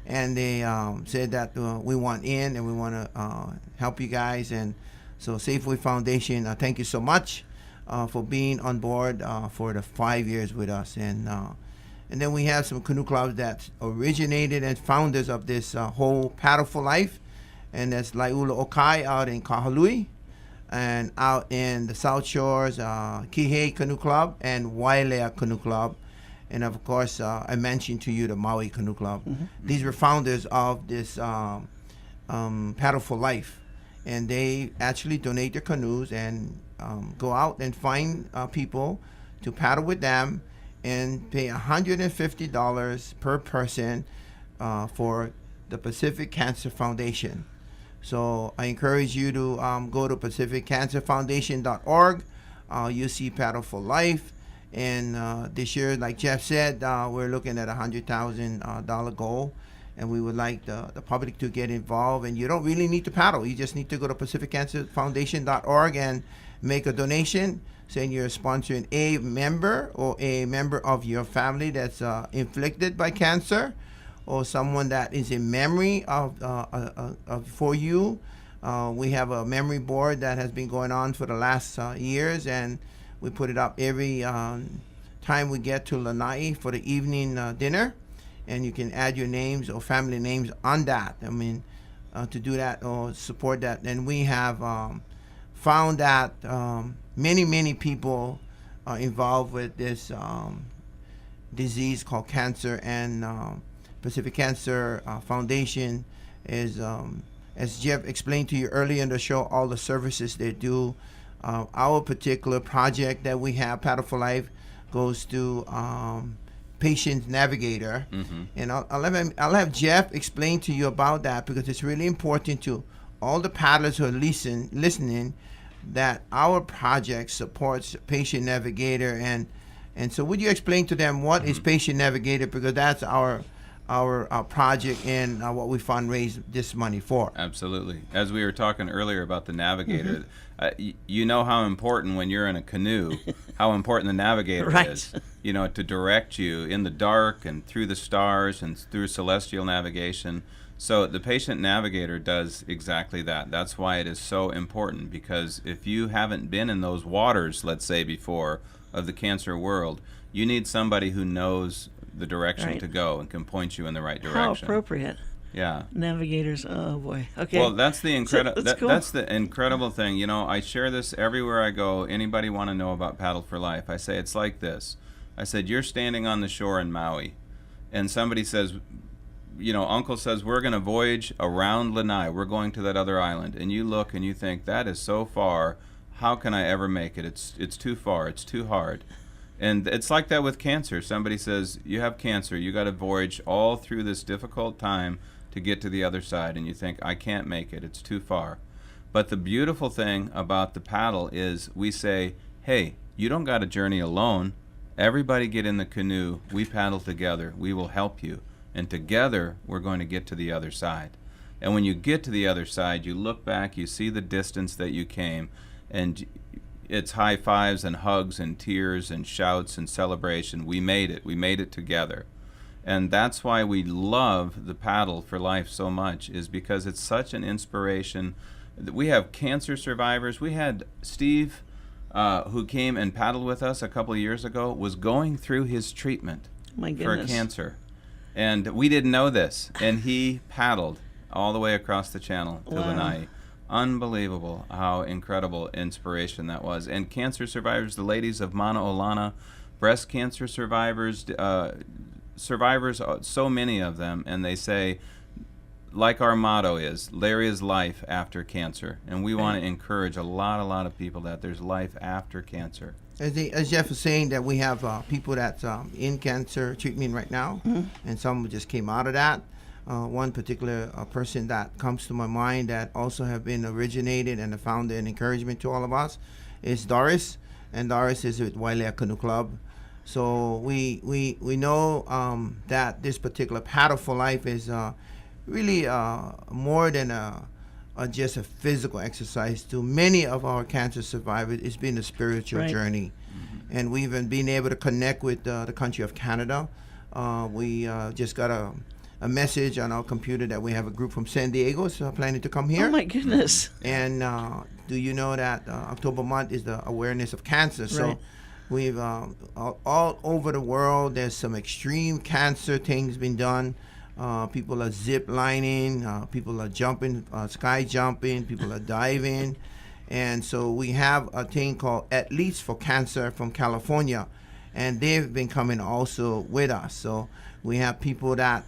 [SPEAKER 5] and they said that we want in and we want to help you guys. And so Safeway Foundation, thank you so much for being on board for the 5 years with us. And then we have some canoe clubs that originated and founders of this whole Paddle for Life, and that's Laiula Okai out in Kahului, and out in the South Shores, Kihei Canoe Club and Wailea Canoe Club. And of course, I mentioned to you the Maui Canoe Club. Mm-hmm. These were founders of this Paddle for Life. And they actually donate their canoes and go out and find people to paddle with them and pay $150 per person for the Pacific Cancer Foundation. So I encourage you to go to pacificcancerfoundation.org. You'll see Paddle for Life. And this year, like Jeff said, we're looking at $100,000 goal, and we would like the public to get involved. And you don't really need to paddle. You just need to go to pacificcancerfoundation.org and make a donation, saying you're sponsoring a member or a member of your family that's inflicted by cancer, or someone that is in memory of for you. We have a memory board that has been going on for the last years, and we put it up every time time we get to Lanai for the evening dinner, and you can add your names or family names on that. I mean, to do that or support that. And we have found that many people are involved with this disease called cancer, and Pacific Cancer Foundation is, as Jeff explained to you earlier in the show, all the services they do. Our particular project that we have, Paddle for Life, goes to Patient Navigator, and I'll have Jeff explain to you about that, because it's really important to all the paddlers who are listening that our project supports Patient Navigator, and so would you explain to them what is Patient Navigator, because that's our project and what we fundraise this money for.
[SPEAKER 3] Absolutely. As we were talking earlier about the navigator, you know how important when you're in a canoe, how important the navigator
[SPEAKER 1] Right.
[SPEAKER 3] is, you know, to direct you in the dark and through the stars and through celestial navigation. So the Patient Navigator does exactly that. That's why it is so important, because if you haven't been in those waters, let's say before, of the cancer world, you need somebody who knows the direction
[SPEAKER 1] Right.
[SPEAKER 3] to go and can point you in the right
[SPEAKER 1] How
[SPEAKER 3] direction.
[SPEAKER 1] appropriate.
[SPEAKER 3] Yeah.
[SPEAKER 1] Navigators. Oh boy. Okay.
[SPEAKER 3] Well, that's the incredible.
[SPEAKER 1] That's cool.
[SPEAKER 3] That's the incredible thing. You know, I share this everywhere I go. Anybody want to know about Paddle for Life? I say it's like this. I said, you're standing on the shore in Maui, and somebody says, you know, Uncle says we're going to voyage around Lanai. We're going to that other island, and you look and you think that is so far. How can I ever make it? It's too far. It's too hard. And it's like that with cancer. Somebody says, you have cancer. You got to voyage all through this difficult time to get to the other side. And you think, I can't make it. It's too far. But the beautiful thing about the paddle is we say, hey, you don't got to journey alone. Everybody get in the canoe. We paddle together. We will help you. And together, we're going to get to the other side. And when you get to the other side, you look back, you see the distance that you came, and it's high fives and hugs and tears and shouts and celebration. We made it. We made it together. And that's why we love the Paddle for Life so much, is because it's such an inspiration. We have cancer survivors. We had Steve, who came and paddled with us a couple of years ago, was going through his treatment
[SPEAKER 1] My
[SPEAKER 3] for
[SPEAKER 1] goodness.
[SPEAKER 3] cancer. And we didn't know this. And he paddled all the way across the channel to
[SPEAKER 1] Wow.
[SPEAKER 3] Lanai. Unbelievable how incredible inspiration that was. And cancer survivors, the ladies of Mauna Olana, breast cancer survivors, so many of them, and they say, like our motto is, there is life after cancer. And we want to encourage a lot of people that there's life after cancer.
[SPEAKER 5] As Jeff was saying, that we have people that's in cancer treatment right now, and some just came out of that. One particular person that comes to my mind that also have been originated and found an encouragement to all of us is Doris, and Doris is with Wailea Canoe Club. So we know that this particular Paddle for Life is really more than just a physical exercise. To many of our cancer survivors, it's been a spiritual
[SPEAKER 1] Right.
[SPEAKER 5] journey, and we've been able to connect with the country of Canada. We just got a message on our computer that we have a group from San Diego planning to come here.
[SPEAKER 1] Oh my goodness.
[SPEAKER 5] And do you know that October month is the awareness of cancer? So
[SPEAKER 1] Right.
[SPEAKER 5] we've all over the world, there's some extreme cancer things been done. People are zip lining, people are jumping, sky jumping, people are diving. And so we have a thing called Athletes for Cancer from California, and they've been coming also with us. So we have people that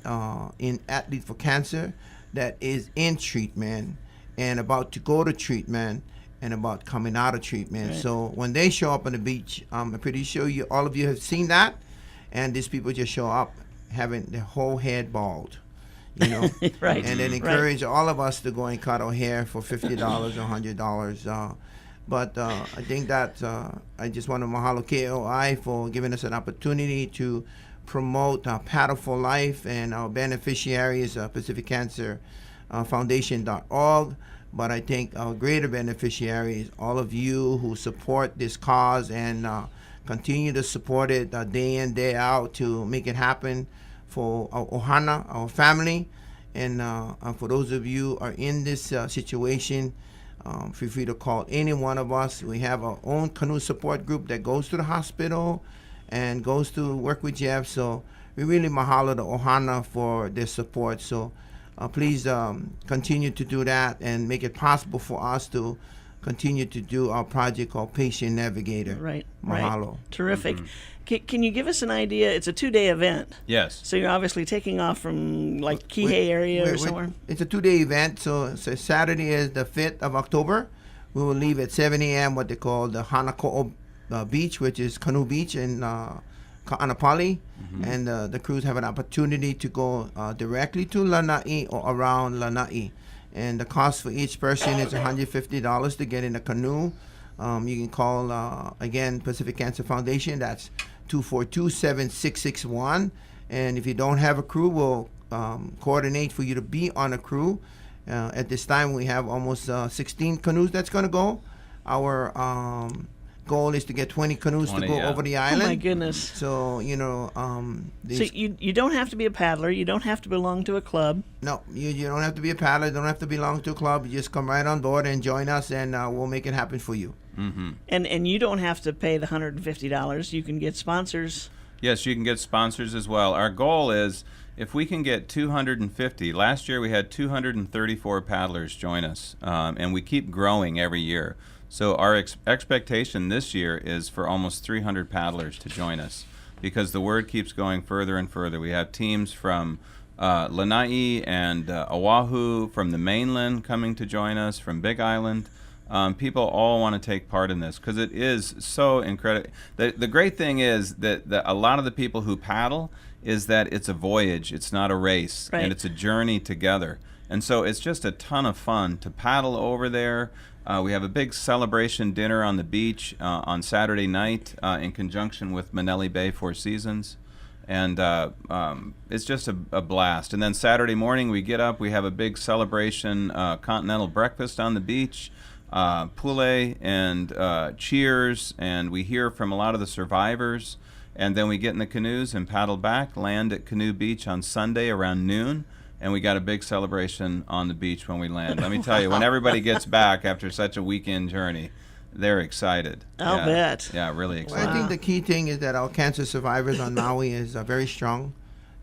[SPEAKER 5] in Athletes for Cancer that is in treatment and about to go to treatment and about coming out of treatment.
[SPEAKER 1] Right.
[SPEAKER 5] So when they show up on the beach, I'm pretty sure all of you have seen that, and these people just show up having their whole head bald, you know.
[SPEAKER 1] Right.
[SPEAKER 5] And then encourage all of us to go and cut our hair for $50 or $100. But I think that I just want to mahalo KOI for giving us an opportunity to promote Paddle for Life, and our beneficiaries Pacific Cancer Foundation.org. But I think our greater beneficiaries, all of you who support this cause and continue to support it day in, day out to make it happen for our ohana, our family. And for those of you who are in this situation, feel free to call any one of us. We have our own canoe support group that goes to the hospital and goes to work with Jeff. So we really mahalo the Ohana for their support. So please continue to do that and make it possible for us to continue to do our project called Patient Navigator.
[SPEAKER 1] Right.
[SPEAKER 5] Mahalo.
[SPEAKER 1] Right. Terrific. Can you give us an idea? It's a 2-day event.
[SPEAKER 3] Yes.
[SPEAKER 1] So you're obviously taking off from like Kihei area or somewhere.
[SPEAKER 5] It's a 2-day event. So Saturday is the 5th of October. We will leave at 7 a.m. what they call the Hanako'o Beach, which is Canoe Beach in Ka'anapali. And the crews have an opportunity to go directly to Lanai or around Lanai. And the cost for each person is $150 to get in a canoe. You can call, again, Pacific Cancer Foundation. That's 242-7661. And if you don't have a crew, we'll coordinate for you to be on a crew. At this time, we have almost 16 canoes that's going to go. Our goal is to get 20 canoes
[SPEAKER 3] 20,
[SPEAKER 5] to go
[SPEAKER 3] yeah.
[SPEAKER 5] over the
[SPEAKER 1] Oh
[SPEAKER 5] island.
[SPEAKER 1] my goodness.
[SPEAKER 5] So, you know,
[SPEAKER 1] So you don't have to be a paddler. You don't have to belong to a club.
[SPEAKER 5] no, you don't have to be a paddler. You don't have to belong to a club. You just come right on board and join us, and we'll make it happen for you.
[SPEAKER 1] And you don't have to pay the $150. You can get sponsors.
[SPEAKER 3] Yes, you can get sponsors as well. Our goal is if we can get 250. Last year we had 234 paddlers join us, and we keep growing every year. So our expectation this year is for almost 300 paddlers to join us, because the word keeps going further and further. We have teams from Lanai and Oahu, from the mainland coming to join us, from Big Island. People all want to take part in this because it is so incredible. The great thing is that a lot of the people who paddle is that it's a voyage, it's not a race,
[SPEAKER 1] Right.
[SPEAKER 3] and it's a journey together. And so it's just a ton of fun to paddle over there. We have a big celebration dinner on the beach on Saturday night in conjunction with Manele Bay Four Seasons. And it's just a blast. And then Saturday morning we get up, we have a big celebration continental breakfast on the beach. Pule and cheers, and we hear from a lot of the survivors, and then we get in the canoes and paddle back, land at Canoe Beach on Sunday around noon, and we got a big celebration on the beach when we land. Let me tell you, when everybody gets back after such a weekend journey, they're excited.
[SPEAKER 1] I'll bet.
[SPEAKER 3] Yeah, really
[SPEAKER 5] Well,
[SPEAKER 3] excited.
[SPEAKER 5] I think the key thing is that our cancer survivors on Maui is very strong.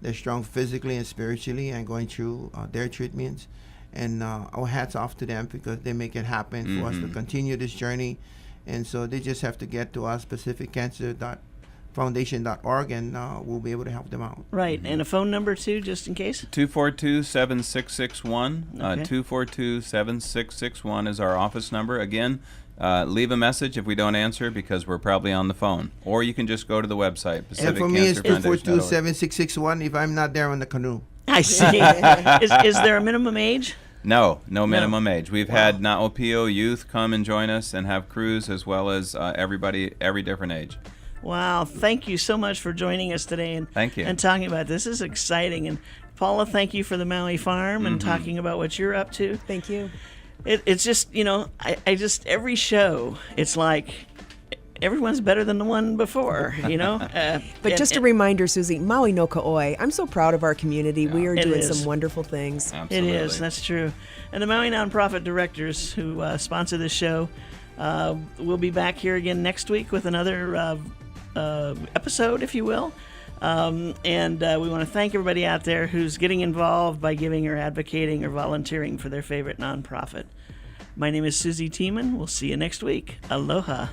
[SPEAKER 5] They're strong physically and spiritually and going through their treatments. And our hats off to them because they make it happen for us to continue this journey. And so they just have to get to us, pacificcancer.foundation.org, and we'll be able to help them out.
[SPEAKER 1] Right. And a phone number, too, just in case?
[SPEAKER 3] 242-7661.
[SPEAKER 1] Okay.
[SPEAKER 3] 242-7661 is our office number. Again, leave a message if we don't answer because we're probably on the phone. Or you can just go to the website,
[SPEAKER 5] And for me, it's
[SPEAKER 3] pacificcancerfoundation.org.
[SPEAKER 5] 242-7661 if I'm not there on the canoe.
[SPEAKER 1] I see. Is there a minimum age?
[SPEAKER 3] No minimum age. We've had Na'opio youth come and join us and have crews as well as everybody, every different age.
[SPEAKER 1] Wow. Thank you so much for joining us today and
[SPEAKER 3] Thank you.
[SPEAKER 1] and talking about this. This is exciting. And Paula, thank you for the Maui Farm and talking about what you're up to.
[SPEAKER 2] Thank you.
[SPEAKER 1] It's just, you know, I just, every show, it's like everyone's better than the one before, you know?
[SPEAKER 2] But just a reminder, Susie, Maui no Ka'oi. I'm so proud of our community. We are
[SPEAKER 1] It
[SPEAKER 2] doing
[SPEAKER 1] is.
[SPEAKER 2] some wonderful things.
[SPEAKER 3] Absolutely.
[SPEAKER 1] It is, that's true. And the Maui Nonprofit Directors who sponsor this show will be back here again next week with another episode, if you will. And we want to thank everybody out there who's getting involved by giving or advocating or volunteering for their favorite nonprofit. My name is Susie Tiemann. We'll see you next week. Aloha.